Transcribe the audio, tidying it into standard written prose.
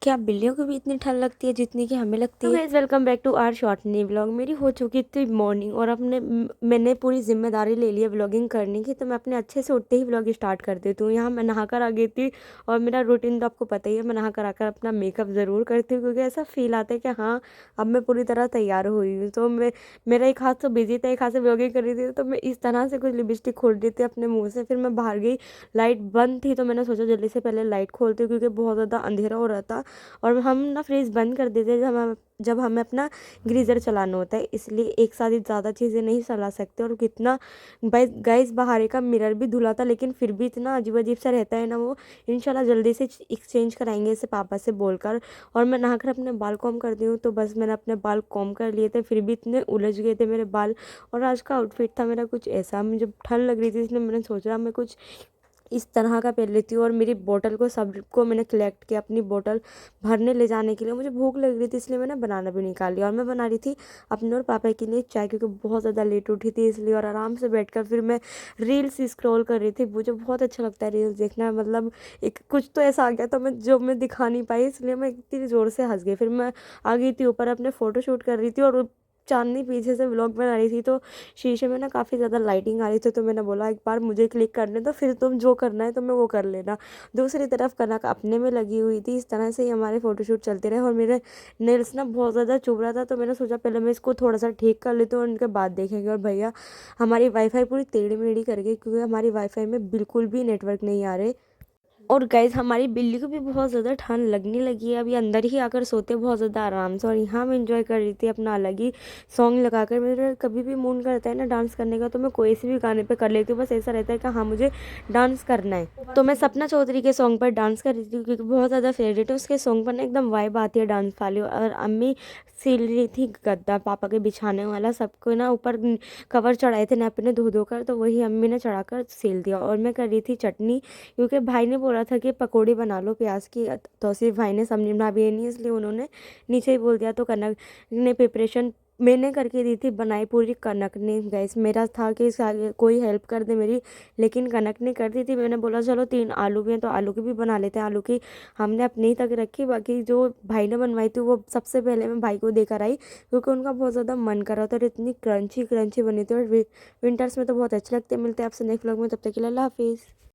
क्या बिल्लियों को भी इतनी ठंड लगती है जितनी कि हमें लगती है। Guys welcome back to our short new vlog. मेरी हो चुकी थी मॉर्निंग और मैंने पूरी जिम्मेदारी ले ली है व्लॉगिंग करने की, तो मैं अपने अच्छे से उठते ही व्लॉग स्टार्ट कर देती हूँ। यहाँ मैं नहा कर आ गई थी और मेरा रूटीन तो आपको पता ही है, मैं नहा कर आकर अपना मेकअप ज़रूर करती हूँ क्योंकि ऐसा फील आता है कि हाँ अब मैं पूरी तरह तैयार हुई हूँ। तो मेरा एक हाथ तो बिजी था, एक हाथ से व्लॉगिंग कर रही थी, तो मैं इस तरह से कुछ लिपस्टिक खोल रही थी अपने मुँह से। फिर मैं बाहर गई, लाइट बंद थी तो मैंने सोचा जल्दी से पहले लाइट खोलती हूँ क्योंकि बहुत ज़्यादा अंधेरा हो रहा था। और हम ना फ्रिज बंद कर देते हैं जब हमें अपना गीज़र चलाना होता है, इसलिए एक साथ ही ज़्यादा चीज़ें नहीं चला सकते। और कितना गाइस बाहर का मिरर भी धुला था, लेकिन फिर भी इतना अजीब अजीब सा रहता है ना वो। इंशाल्लाह जल्दी से एक्सचेंज कराएंगे इसे पापा से बोलकर। और मैं नहाकर अपने बाल कॉम करती हूँ, तो बस मैंने अपने बाल कॉम कर लिए थे, फिर भी इतने उलझ गए थे मेरे बाल। और आज का आउटफिट था मेरा कुछ ऐसा, मुझे ठंड लग रही थी इसलिए मैंने सोचा मैं कुछ इस तरह का पहन लेती हूँ। और मेरी बोतल को सबको मैंने कलेक्ट किया अपनी बोतल भरने ले जाने के लिए। मुझे भूख लग रही थी इसलिए मैंने बनाना भी निकाल लिया और मैं बना रही थी अपने और पापा के लिए चाय, क्योंकि बहुत ज़्यादा लेट उठी थी इसलिए। और आराम से बैठकर फिर मैं रील्स स्क्रॉल कर रही थी। मुझे बहुत अच्छा लगता है रील्स देखना, मतलब एक कुछ तो ऐसा आ गया था मैं दिखा नहीं पाई, इसलिए मैं इतनी ज़ोर से हंस गई। फिर मैं आ गई थी ऊपर, अपने फ़ोटो शूट कर रही थी और चांदनी पीछे से व्लॉग बना रही थी, तो शीशे में ना काफ़ी ज़्यादा लाइटिंग आ रही थी। तो मैंने बोला एक बार मुझे क्लिक करने दो, फिर तुम जो करना है तुम्हें वो कर लेना। दूसरी तरफ कनक अपने में लगी हुई थी। इस तरह से ही हमारे फ़ोटोशूट चलते रहे और मेरे नेल्स ना बहुत ज़्यादा चुभ रहा था, तो मैंने सोचा पहले मैं इसको थोड़ा सा ठीक कर लेती हूँ और उनके बाद देखेंगे। और भैया हमारी वाईफाई पूरी टेढ़ी मेढ़ी कर गई क्योंकि हमारी वाईफाई में बिल्कुल भी नेटवर्क नहीं आ रहे। और गाइस हमारी बिल्ली को भी बहुत ज़्यादा ठंड लगने लगी है, अभी अंदर ही आकर सोते बहुत ज़्यादा आराम से। और यहाँ मैं इंजॉय कर रही थी अपना अलग ही सॉन्ग लगाकर। मेरा कभी भी मूड करता है ना डांस करने का, तो मैं कोई से भी गाने पे कर लेती हूँ, बस ऐसा रहता है कि हाँ मुझे डांस करना है। तो मैं सपना चौधरी के सॉन्ग पर डांस कर रही थी क्योंकि बहुत ज़्यादा फेवरेट है उसके सॉन्ग पर ना, एकदम वाइब आती है डांस वाली। और अम्मी सिल रही थी गद्दा पापा के बिछाने वाला, सबको ना ऊपर कवर चढ़ाए थे नैपे ने धो धो कर, तो वही अम्मी ने चढ़ाकर सिल दिया। और मैं कर रही थी चटनी क्योंकि भाई ने बोला था कि पकौड़ी बना लो प्याज की, तो सिर्फ भाई ने समझी भाभी नहीं, इसलिए उन्होंने नीचे ही बोल दिया। तो कनक ने प्रिपरेशन मैंने करके दी थी, बनाई पूरी कनक ने। गैस मेरा था कि कोई हेल्प कर दे मेरी, लेकिन कनक ने कर दी थी। मैंने बोला चलो 3 आलू भी हैं तो आलू की भी बना लेते हैं। आलू की हमने अपनी ही तक रखी, बाकी जो भाई ने बनवाई थी वो सबसे पहले मैं भाई को देकर आई क्योंकि उनका बहुत ज़्यादा मन कर रहा था। और इतनी क्रंची क्रंची बनी थी। और विंटर्स में तो बहुत अच्छे लगते हैं। मिलते हैं आपसे नेक्स्ट व्लॉग में, तब तक के लिए अल्लाह हाफिज़।